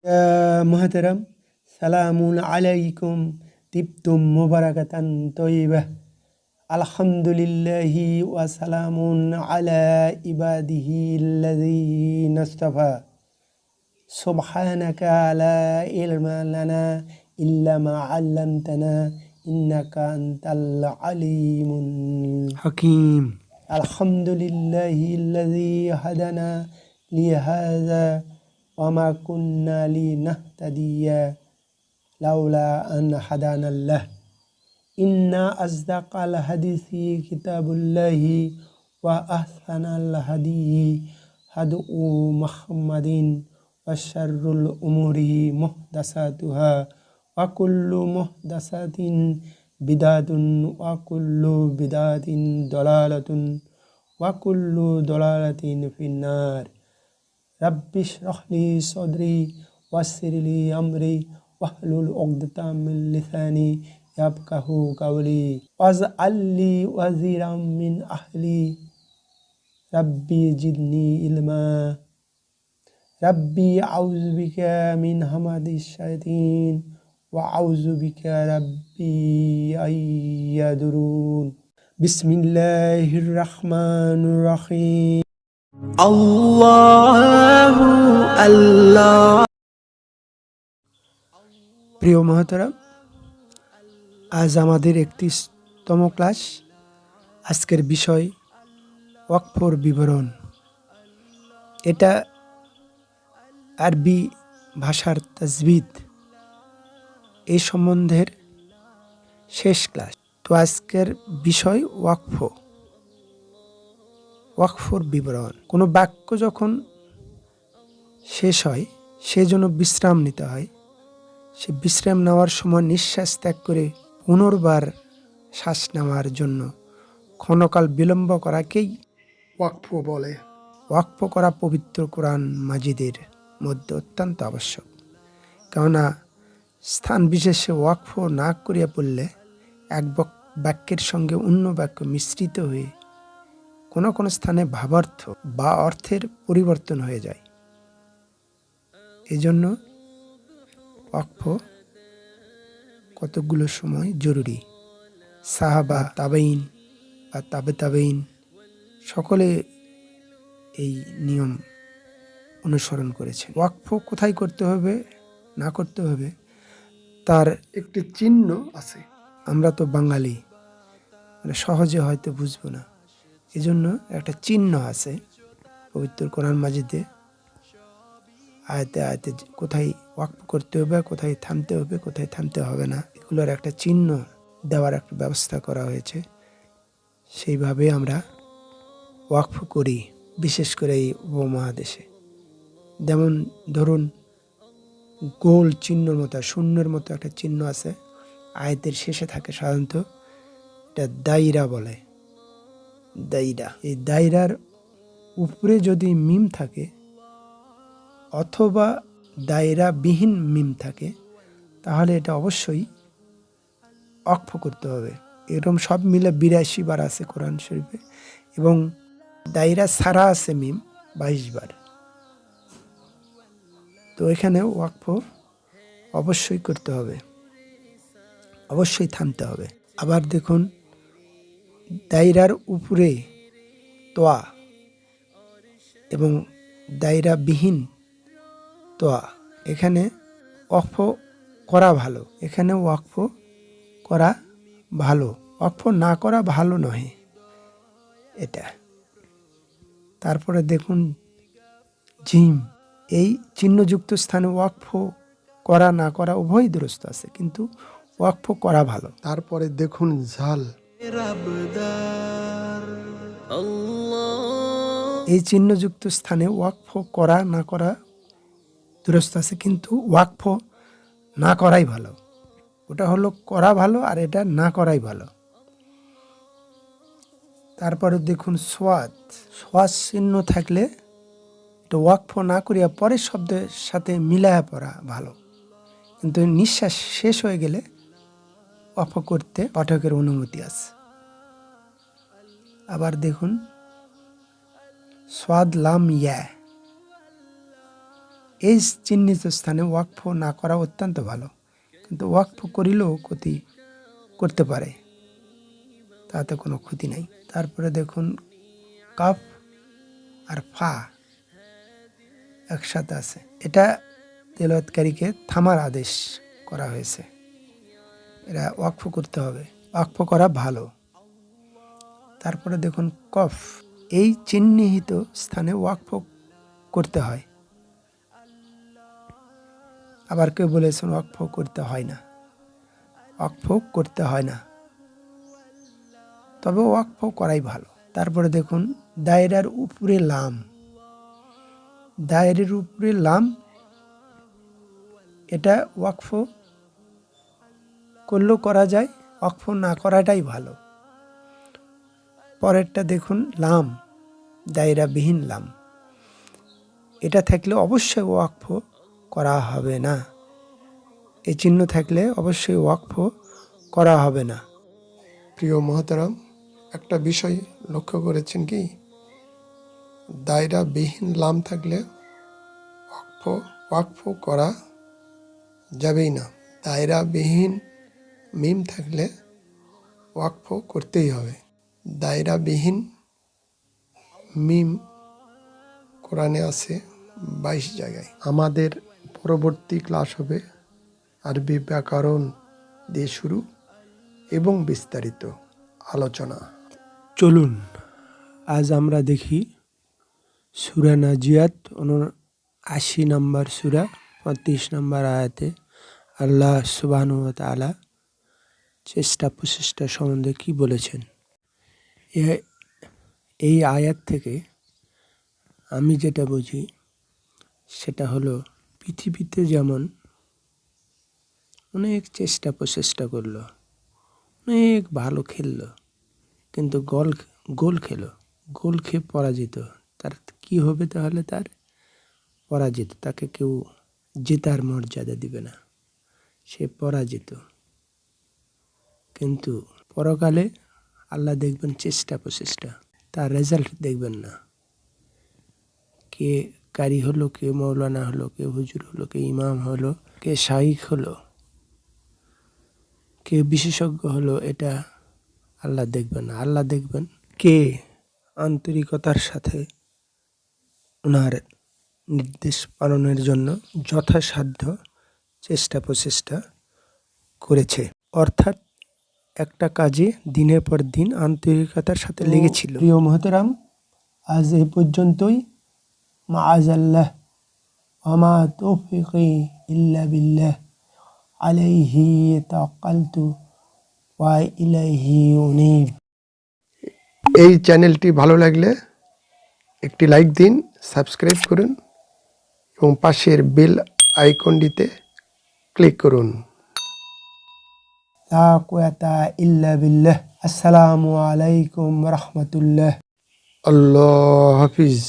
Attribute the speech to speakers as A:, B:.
A: محترم سلام عليكم طبتم مباركة طيبة الحمد لله وسلام على عباده الذين اصطفى سبحانك لا علم لنا إلا ما علمتنا إنك أنت العليم الحكيم الحمد لله الذي هدانا لهذا وما كنا لنهتدي لولا أن هدانا الله إن أصدق الحديث كتاب الله وأحسن الهدي هدي محمد وشر الأمور محدثاتها وكل محدثة بدعة وكل بدعة ضلالة وكل ضلالة في النار رب اشرح لي صدري ويسر لي أمري واحلل عقدة من لساني يفقهوا قولي واجعل لي وزيرا من أهلي ربي زدني علما ربي أعوذ بك من همزات الشياطين وأعوذ بك ربي أن يحضرون بسم الله الرحمن الرحيم আল্লাহু আল্লাহ। প্রিয় মহতরম, আজ আমাদের 31তম ক্লাস। আজকের বিষয় ওয়াকফর বিবরণ। এটা আরবি ভাষার তাজবিদ এই সম্বন্ধের শেষ ক্লাস। তো আজকের বিষয় ওয়াকফর বিবরণ। কোনো বাক্য যখন শেষ হয় সেজন্য বিশ্রাম নিতে হয়। সে বিশ্রাম নেওয়ার সময় নিঃশ্বাস ত্যাগ করে পুনর্বার শ্বাস নেওয়ার জন্য ক্ষণকাল বিলম্ব করাকেই ওয়াকফ বলে। ওয়াকফ করা পবিত্র কোরআন মাজিদের মধ্যে অত্যন্ত আবশ্যক। কেননা স্থান বিশেষে ওয়াকফ না করিয়া পড়লে এক বাক্যের সঙ্গে অন্য বাক্য মিশ্রিত হয়ে কোনো কোনো স্থানে ভাবার্থ বা অর্থের পরিবর্তন হয়ে যায়। এজন্য ওয়াকফ কতগুলো সময় জরুরি। সাহাবা, তাবেঈন বা তাবেঈন সকলে এই নিয়ম অনুসরণ করেছেন। ওয়াকফ কোথায় করতে হবে না করতে হবে তার একটি চিহ্ন আছে। আমরা তো বাঙালি, সহজে হয়তো বুঝবো না, এজন্য একটা চিহ্ন আছে পবিত্র কোরআন মাজিদে আয়াতে আয়াতে কোথায় ওয়াকফ করতে হবে, কোথায় থামতে হবে, কোথায় থামতে হবে না, এগুলোর একটা চিহ্ন দেওয়ার একটা ব্যবস্থা করা হয়েছে। সেইভাবে আমরা ওয়াকফ করি, বিশেষ করে এই উপমহাদেশে। যেমন ধরুন গোল চিহ্নর মতো, শূন্যের মতো একটা চিহ্ন আছে আয়াতের শেষে থাকে, সাধারণত এটা দায়রা বলে। দায়রা, এই দায়রার উপরে যদি মিম থাকে অথবা দায়রা বিহীন মিম থাকে তাহলে এটা অবশ্যই ওয়াকফ করতে হবে। এরকম সব মিলে 82 বার আছে কোরআন শরীফে, এবং দায়রা ছাড়া আছে মিম 22 বার। তো এখানে ওয়াকফ অবশ্যই করতে হবে, অবশ্যই থামতে হবে। আবার দেখুন দায়রার উপরে তোয়া এবং দায়রা বিহীন তোয়া, এখানে ওয়াকফ করা ভালো, এখানে ওয়াকফ করা ভালো, ওয়াকফ না করা ভালো নয় এটা। তারপরে দেখুন জিম, এই চিহ্নযুক্ত স্থানে ওয়াকফ করা না করা উভয় দুরস্ত আছে, কিন্তু ওয়াকফ করা ভালো। তারপরে দেখুন ঝাল, এই চিহ্নযুক্ত স্থানে ওয়াকফ করা না করা দুরস্ত আছে, কিন্তু ওয়াকফ না করাই ভালো। ওটা হলো করা ভালো আর এটা না করাই ভালো। তারপরে দেখুন সোয়াদ চিহ্ন থাকলে তো ওয়াকফ না করিয়া পরের শব্দের সাথে মিলায়া পড়া ভালো, কিন্তু নিঃশ্বাস শেষ হয়ে গেলে ওয়াকফ করতে পাঠকের অনুমতি আছে। আবার দেখুন সোয়াদ লাম ইয়া, এই চিহ্নিত স্থানে ওয়াকফ না করা অত্যন্ত ভালো, কিন্তু ওয়াকফ করিলেও ক্ষতি করতে পারে, তাতে কোনো ক্ষতি নাই। তারপরে দেখুন কাফ আর ফা একসাথে আছে, এটা তেলাওয়াতকারীকে থামার আদেশ করা হয়েছে। এরা ওয়াকফ করতে হবে, ওয়াকফ করা ভালো। তারপরে দেখুন কফ, এই চিহ্নিত স্থানে ওয়াকফ করতে হয়। আবার কেউ বলেছেন ওয়াকফ করতে হয় না, ওয়াকফ করতে হয় না, তবে ওয়াকফ করাই ভালো। তারপরে দেখুন দায়রার উপরে লাম, দায়েরের উপরে লাম, এটা ওয়াকফ করলেও করা যায়, ওয়াকফ না করাটাই ভালো। পরেরটা দেখুন লাম, দায়রাবিহীন লাম, এটা থাকলে অবশ্যই ওয়াকফ করা হবে না। এই চিহ্ন থাকলে অবশ্যই ওয়াকফ করা হবে না।
B: প্রিয় মহতারাম, একটা বিষয় লক্ষ্য করেছেন কি, দায়রাবিহীন লাম থাকলে ওয়াকফ করা যাবেই না। দায়রাবিহীন মিম থাকলে ওয়াকফ করতেই হবে। দায়রাবিহীন মিম কোরআনে আছে 22 জায়গায়। আমাদের পরবর্তী ক্লাস হবে আরবি ব্যাকরণ দিয়ে শুরু এবং বিস্তারিত আলোচনা।
A: চলুন আজ আমরা দেখি সূরা নাজিয়াত ৭৯ নম্বর সূরা ৩৫ নম্বর আয়াতে আল্লাহ সুবহানাহু ওয়া তাআলা চেষ্টা প্রচেষ্টা সম্বন্ধে কি বলেছেন। এই আয়াত থেকে আমি যেটা বুঝি সেটা হলো, পৃথিবীতে যেমন অনেক চেষ্টা প্রচেষ্টা করলো, অনেক ভালো খেললো, কিন্তু গোল খেলো, গোল খেয়ে পরাজিত, তার কি হবে তাহলে? তার পরাজিত, তাকে কেউ জেতার মর্যাদা দিবে না, সে পরাজিত। কিন্তু পরকালে আল্লাহ দেখবেন চেষ্টা প্রচেষ্টা, তার রেজাল্ট দেখবেন না। কে কারি হলো, কে মৌলানা হলো, কে হুজুর হলো, কে ইমাম হলো, কে শাইখ হলো, কে বিশেষজ্ঞ হলো, এটা আল্লাহ দেখবেন না। আল্লাহ দেখবেন কে আন্তরিকতার সাথে ওনার নির্দেশ পালনের জন্য যথাসাধ্য চেষ্টা প্রচেষ্টা করেছে, অর্থাৎ একটা কাজে দিনের পর দিন আন্তরিকতার সাথে লেগেছিল। প্রিয় মুহতারাম, আজ এই পর্যন্তই। মাআযাল্লাহ ওয়া মা তাওফীকি ইল্লা বিল্লাহ, আলাইহি তাওয়াক্কালতু ওয়া ইলাইহি উনীব।
B: এই চ্যানেলটি ভালো লাগলে একটি লাইক দিন, সাবস্ক্রাইব করুন এবং পাশের বেল আইকনটিতে ক্লিক করুন।
A: লা কুওয়াতা ইল্লা বিল্লাহ। আসসালামু আলাইকুম ওয়া রাহমাতুল্লাহ।
B: আল্লাহ হাফিজ।